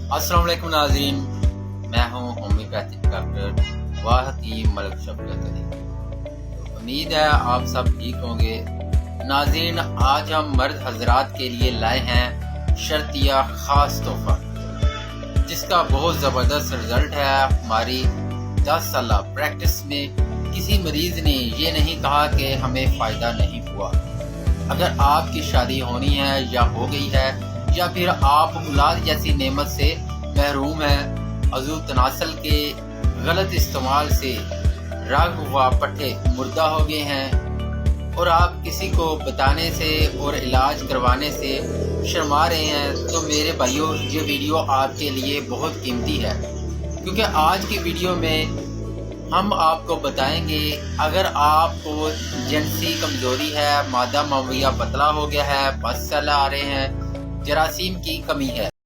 अस्सलाम वालेकुम नाज़रीन, मैं हूँ होम्योपैथिक डॉक्टर वाहकी मलिक शफकत अली। उम्मीद है आप सब ठीक होंगे। नाज़रीन, आज हम मर्द हजरात के लिए लाए हैं शर्तिया ख़ास तोहफा, जिसका बहुत ज़बरदस्त रिज़ल्ट है। हमारी 10 साल प्रैक्टिस में किसी मरीज़ ने ये नहीं कहा कि हमें फ़ायदा नहीं हुआ। अगर आपकी शादी होनी है या हो गई है, या फिर आप औलाद जैसी नेमत से महरूम हैं, अज़ू तनासल के गलत इस्तेमाल से रग व पट्टे मुर्दा हो गए हैं और आप किसी को बताने से और इलाज करवाने से शर्मा रहे हैं, तो मेरे भाइयों, ये वीडियो आपके लिए बहुत कीमती है, क्योंकि आज की वीडियो में हम आपको बताएंगे अगर आपको जिनसी कमज़ोरी है, मादा मवैया पतला हो गया है, बस आ रहे हैं, जरासीम की कमी है,